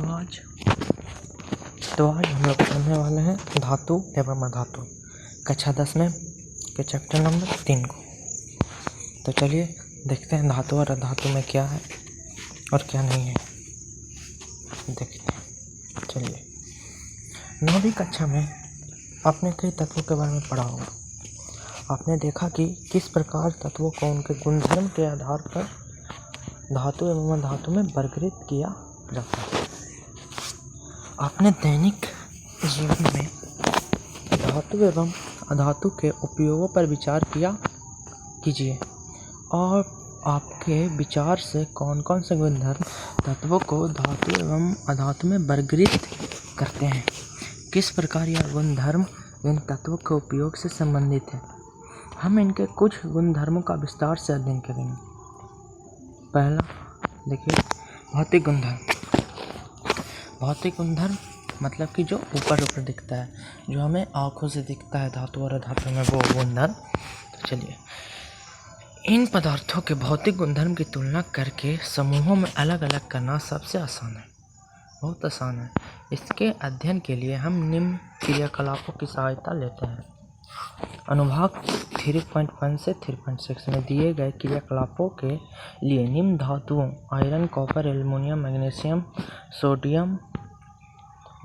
आज हम लोग पढ़ने वाले हैं धातु एवं अधातु कक्षा 10 में के चैप्टर नंबर 3 को। तो चलिए देखते हैं धातु और अधातु में क्या है और क्या नहीं है, देखते हैं। चलिए, 9वीं कक्षा में आपने कई तत्वों के बारे में पढ़ा होगा। आपने देखा कि किस प्रकार तत्वों को उनके गुणधर्म के आधार पर धातु एवं अधातु में वर्गीकृत किया जाता है। अपने दैनिक जीवन में धातु एवं अधातु के उपयोगों पर विचार कीजिए और आपके विचार से कौन कौन से गुणधर्म तत्वों को धातु एवं अधातु में वर्गीकृत करते हैं, किस प्रकार यह गुणधर्म इन तत्वों के उपयोग से संबंधित है। हम इनके कुछ गुणधर्मों का विस्तार से अध्ययन करेंगे। पहला देखिए, भौतिक गुणधर्म। भौतिक गुणधर्म मतलब कि जो ऊपर दिखता है, जो हमें आँखों से दिखता है धातु और अधातु में, वो गुणधर्म। तो चलिए, इन पदार्थों के भौतिक गुणधर्म की तुलना करके समूहों में अलग अलग करना सबसे आसान है, बहुत आसान है। इसके अध्ययन के लिए हम निम्न क्रियाकलापों की सहायता लेते हैं। अनुभाग 3.1 से 3.6 में दिए गए क्रियाकलापों के लिए निम्न धातुओं iron, copper, aluminium, magnesium, sodium,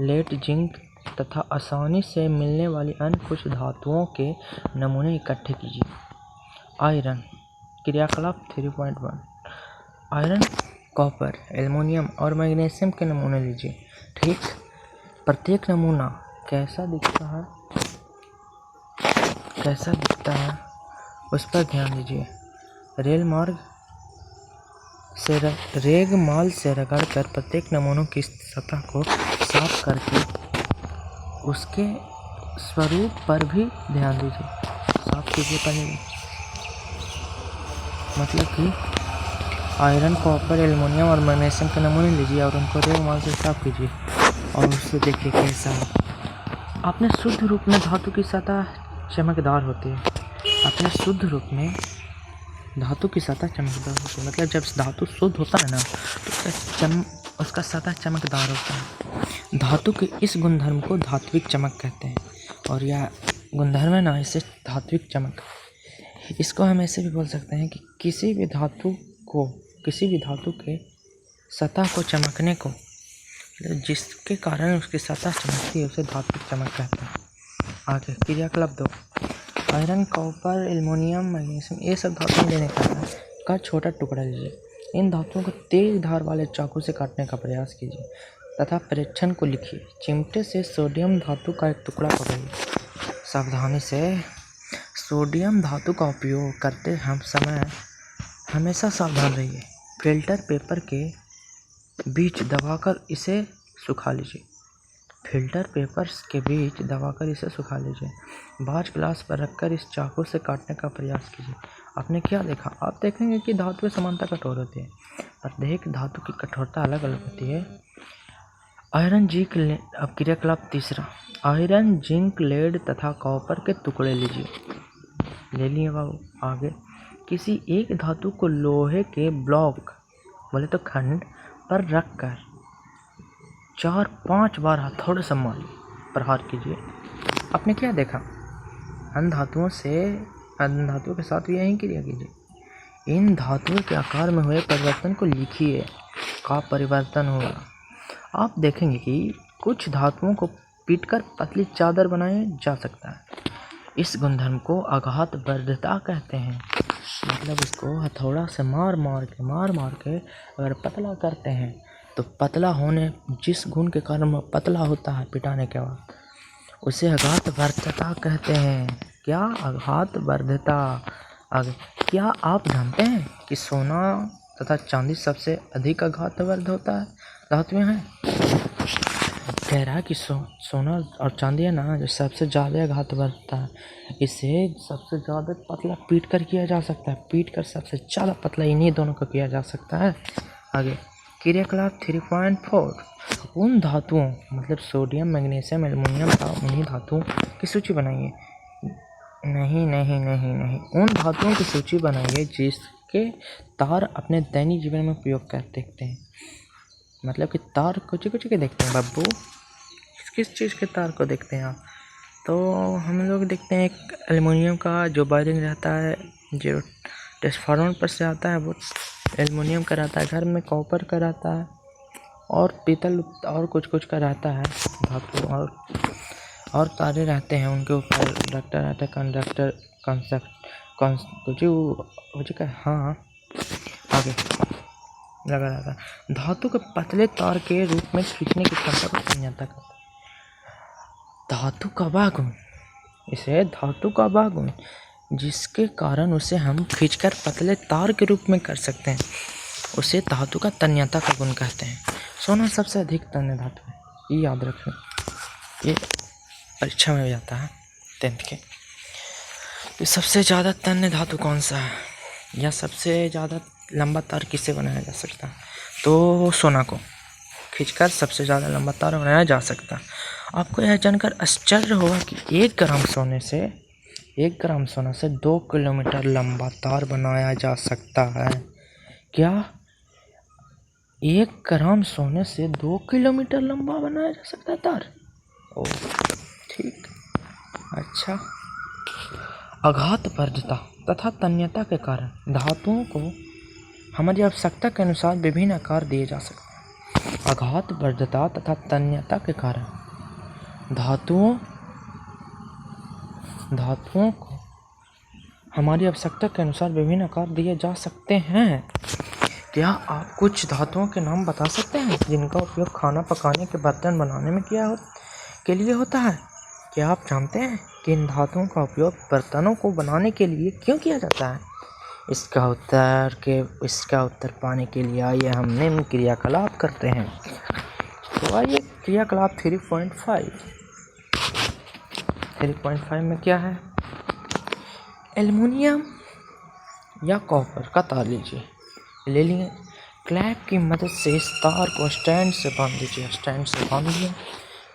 lead, zinc तथा आसानी से मिलने वाली अन्य कुछ धातुओं के नमूने इकट्ठे कीजिए। आयरन क्रियाकलाप 3.1। आयरन, कॉपर, एल्युमिनियम और मैग्नीशियम के नमूने लीजिए। ठीक, प्रत्येक नमूना कैसा दिखता है उस पर ध्यान दीजिए। रेगमाल से रगड़कर प्रत्येक नमूनों की सतह को साफ करके उसके स्वरूप पर भी ध्यान दीजिए। साफ कीजिए पहले, मतलब कि आयरन, कॉपर, एल्युमिनियम और मैग्नीशियम के नमूने लीजिए और उनको रेगमाल से साफ कीजिए और उससे देखिए कैसा है। अपने शुद्ध रूप में धातु की सतह चमकदार होती है। अपने शुद्ध रूप में धातु की सतह चमकदार होती है, मतलब जब धातु शुद्ध होता है ना, तो उसका सतह चमकदार होता है। धातु के इस गुणधर्म को धात्विक चमक कहते हैं और यह गुणधर्म है ना, इसे धात्विक चमक। इसको हम ऐसे भी बोल सकते हैं कि किसी भी धातु के सतह को चमकने को, जिसके कारण उसकी सतह चमकती है, उसे धात्विक चमक कहते हैं। आगे क्रियाकलाप 2। आयरन, कॉपर, एल्युमिनियम, मैग्नीशियम, ये सब धातुएं लेने का छोटा टुकड़ा लीजिए। इन धातुओं को तेज धार वाले चाकू से काटने का प्रयास कीजिए तथा परीक्षण को लिखिए। चिमटे से सोडियम धातु का एक टुकड़ा पकड़िए। सावधानी से सोडियम धातु का उपयोग करते समय हमेशा सावधान रहिए। फिल्टर पेपर के बीच दबाकर इसे सुखा लीजिए। बाज ग्लास पर रखकर इस चाकू से काटने का प्रयास कीजिए। आपने क्या देखा? आप देखेंगे कि धातुएं समानता कठोर होती है, प्रत्येक धातु की कठोरता अलग अलग होती है। आयरन, जिंक, अब क्रियाकलाप 3। आयरन, जिंक, लेड तथा कॉपर के टुकड़े लीजिए। ले लिए बाबू। आगे, किसी एक धातु को लोहे के ब्लॉक, बोले तो खंड पर रखकर 4-5 बार हथौड़े से प्रहार कीजिए। आपने क्या देखा? अन्य धातुओं के साथ भी यही क्रिया कीजिए। इन धातुओं के आकार में हुए परिवर्तन को लिखिए। का परिवर्तन हुआ? आप देखेंगे कि कुछ धातुओं को पीटकर पतली चादर बनाया जा सकता है। इस गुणधर्म को आघात वर्धता कहते हैं, मतलब इसको हथौड़ा से मार मार के अगर पतला करते हैं तो पतला होने, जिस गुण के कारण वह पतला होता है पिटाने के बाद, उसे आघात वर्धता कहते हैं। क्या? आघात वर्धता। आगे, क्या आप जानते हैं कि सोना तथा चांदी सबसे अधिक आघात वर्ध होता है धातुएं हैं? कह रहा है कि सोना और चांदी है ना, जो सबसे ज़्यादा आघात वर्धता है। इसे सबसे ज़्यादा पतला पीट कर किया जा सकता है, पीट कर सबसे ज़्यादा पतला इन्हीं दोनों को किया जा सकता है। आगे क्रियाकलाप 3.4। उन धातुओं, मतलब सोडियम, मैग्नीशियम, एल्युमिनियम का, उन्हीं धातुओं की सूची बनाइए। नहीं, उन धातुओं की सूची बनाइए जिसके तार अपने दैनिक जीवन में उपयोग करते हैं। मतलब कि तार कुछ कुछ के देखते हैं बब्बू, किस चीज़ के तार को देखते हैं आप? तो हम लोग देखते हैं एक एल्युमिनियम का जो वायरिंग रहता है, जो ट्रांसफार्मर पर से आता है, वो एल्युमिनियम का रहता है। घर में कॉपर का रहता है और पीतल और कुछ कुछ का रहता है धातु, और तारे रहते हैं, उनके ऊपर कंडक्टर रहता है, कंडक्टर का हाँ आगे लगा रहता है। धातु के पतले तार के रूप में खींचने की क्षमता को तन्यता कहते हैं। धातु का वागुन, इसे धातु का वागुन, जिसके कारण उसे हम खींचकर पतले तार के रूप में कर सकते हैं, उसे धातु का तन्यता का गुण कहते हैं। सोना सबसे अधिक तन्य धातु है, ये याद रखें, ये परीक्षा में भी आता है 10th के। तो सबसे ज़्यादा तन्य धातु कौन सा है, या सबसे ज़्यादा लंबा तार किससे बनाया जा सकता है? तो सोना को खींचकर सबसे ज़्यादा लंबा तार बनाया जा सकता है। आपको यह जानकर आश्चर्य होगा कि 1 ग्राम सोने से 2 किलोमीटर लंबा तार बनाया जा सकता है। क्या 1 ग्राम सोने से 2 किलोमीटर लंबा बनाया जा सकता है तार? ओह ठीक, अच्छा। आघातवर्धता तथा तन्यता के कारण धातुओं को हमारी आवश्यकता के अनुसार विभिन्न आकार दिए जा सकते हैं। आघातवर्धता तथा तन्यता के कारण धातुओं को हमारी आवश्यकता के अनुसार विभिन्न आकार दिए जा सकते हैं। क्या आप कुछ धातुओं के नाम बता सकते हैं जिनका उपयोग खाना पकाने के बर्तन बनाने में के लिए होता है? क्या आप जानते हैं कि इन धातुओं का उपयोग बर्तनों को बनाने के लिए क्यों किया जाता है? इसका उत्तर पाने के लिए आइए हम निम्न क्रियाकलाप करते हैं। तो आइए क्रियाकलाप 3.5 में क्या है? एल्युमिनियम या कॉपर का तार ले लिए, क्लैप की मदद से इस तार को स्टैंड से बांध दीजिए।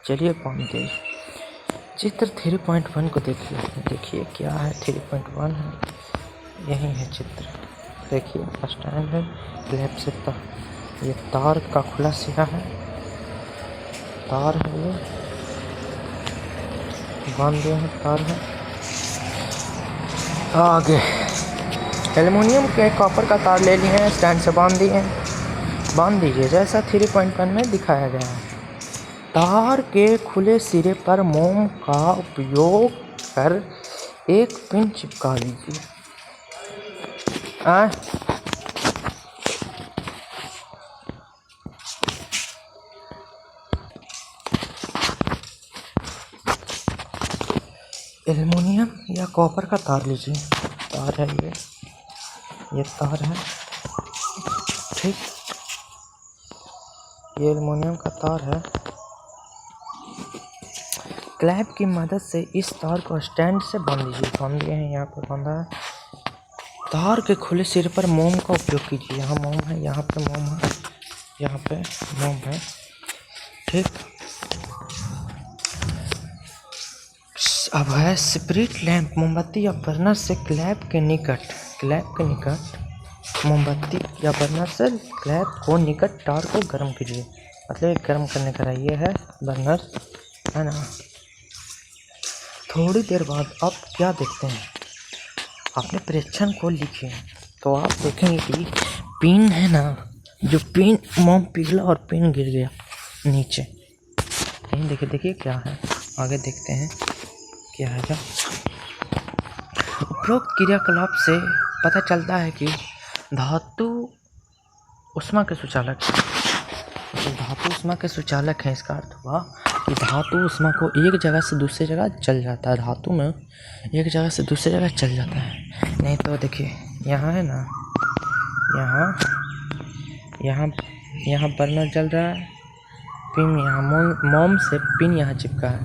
चलिए बांध दीजिए। चित्र 3.1 को देखिए क्या है। 3.1 है, यही है चित्र, देखिए स्टैंड है, क्लैप से ये तार का खुला सिरा है, तार है, ये बांध दिए हैं, तार है। आगे एल्युमिनियम के कॉपर का तार ले लिए हैं, स्टैंड से बांध दीजिए जैसा 3.1 में दिखाया गया है। तार के खुले सिरे पर मोम का उपयोग कर एक पिन चिपका लीजिए। एल्युमिनियम या कॉपर का तार लीजिए, तार है ये तार है, ठीक, ये एल्युमिनियम का तार है। क्लैप की मदद से इस तार को स्टैंड से बांध दिए हैं, यहाँ पर बांधा है। तार के खुले सिर पर मोम का उपयोग कीजिए। यहाँ मोम है, यहाँ पे मोम है, यहाँ पे मोम है, ठीक। अब है स्पिरिट लैंप, मोमबत्ती या बर्नर से क्लैप के निकट मोमबत्ती या बर्नर से क्लैप को निकट तार को गर्म कीजिए। मतलब गर्म करने का ये है बर्नर, है ना। थोड़ी देर बाद आप क्या देखते हैं? अपने परीक्षण को लिखिए तो आप देखेंगे कि पिन है ना, जो पिन मोम पिघला और पिन गिर गया नीचे। यहीं देखिए क्या है, आगे देखते हैं क्या है। उपरोक्त क्रियाकलाप से पता चलता है कि धातु ऊष्मा के सुचालक है। तो धातु ऊष्मा के सुचालक है, इसका अर्थ हुआ कि धातु ऊष्मा को एक जगह से दूसरी जगह चल जाता है। धातु में एक जगह से दूसरी जगह चल जाता है। नहीं तो देखिए यहाँ है ना, यहाँ बर्नर जल रहा है, पिन यहाँ मोम से पिन यहाँ चिपका है,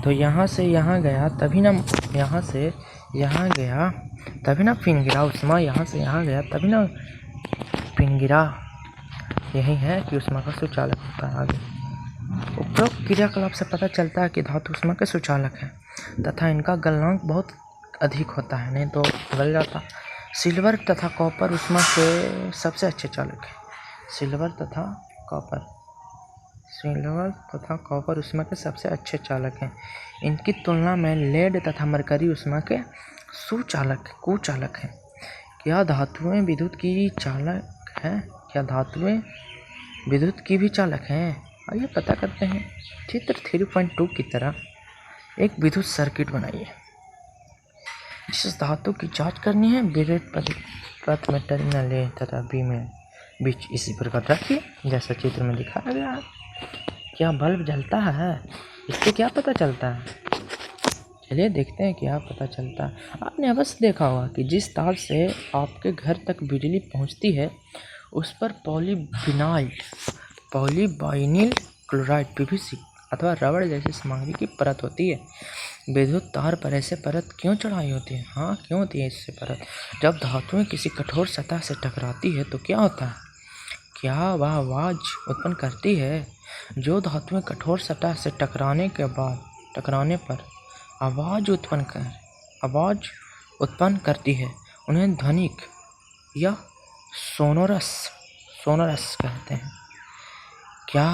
तो यहाँ से यहाँ गया तभी ना, यहाँ से यहाँ गया तभी ना पिन गिरा। ऊष्मा यहाँ से यहाँ गया तभी ना पिन गिरा। यही है कि ऊष्मा का सुचालक होता है। आगे उपरोक्त क्रियाकलाप से पता चलता है कि धातु ऊष्मा के सुचालक हैं तथा इनका गलनांक बहुत अधिक होता है, नहीं तो गल जाता। सिल्वर तथा कॉपर ऊष्मा के सबसे अच्छे चालक हैं। सिल्वर तथा कॉपर। सिल्वर तथा कॉपर ऊष्मा के सबसे अच्छे चालक हैं। इनकी तुलना में लेड तथा मरकरी ऊष्मा के कुचालक हैं। क्या धातुएं विद्युत की चालक हैं? क्या धातुएं विद्युत की भी चालक हैं? आइए पता करते हैं। चित्र 3.2 की तरह एक विद्युत सर्किट बनाइए। जिस धातु की जांच करनी है विद्युत पथ में टर्मिनल ए तथा बी में बीच इसी प्रकार रखिए जैसा चित्र में दिखाया गया है। क्या बल्ब जलता है? इससे क्या पता चलता है? चलिए देखते हैं क्या पता चलता है। आपने अवश्य देखा होगा कि जिस तार से आपके घर तक बिजली पहुंचती है उस पर पॉलीवाइनिल क्लोराइड PVC अथवा रबड़ जैसी सामग्री की परत होती है। विद्युत तार पर ऐसे परत क्यों चढ़ाई होती है? हाँ, क्यों होती है इससे परत? जब धातुएं किसी कठोर सतह से टकराती है तो क्या होता है? क्या वह आवाज़ उत्पन्न करती है? जो धातुएं कठोर सतह से टकराने पर आवाज़ उत्पन्न करती है उन्हें ध्वनिक या सोनोरस कहते हैं। क्या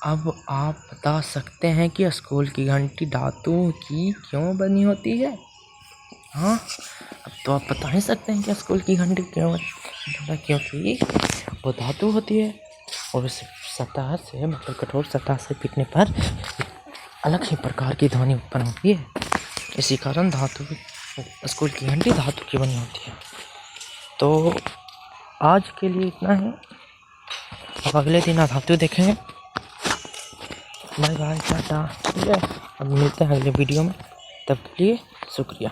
अब आप बता सकते हैं कि स्कूल की घंटी धातु की क्यों बनी होती है? हाँ, अब तो आप बता ही सकते हैं कि स्कूल की घंटी क्यों, क्योंकि वो धातु होती है और उस सतह से मतलब कठोर सतह से पिटने पर अलग ही प्रकार की ध्वनि उत्पन्न होती है। इसी कारण स्कूल की घंटी धातु की बनी होती है। तो आज के लिए इतना है। अब अगले दिन धातु देखेंगे। Bye bye, tata. अब मिलते हैं अगले वीडियो में, तब के लिए शुक्रिया।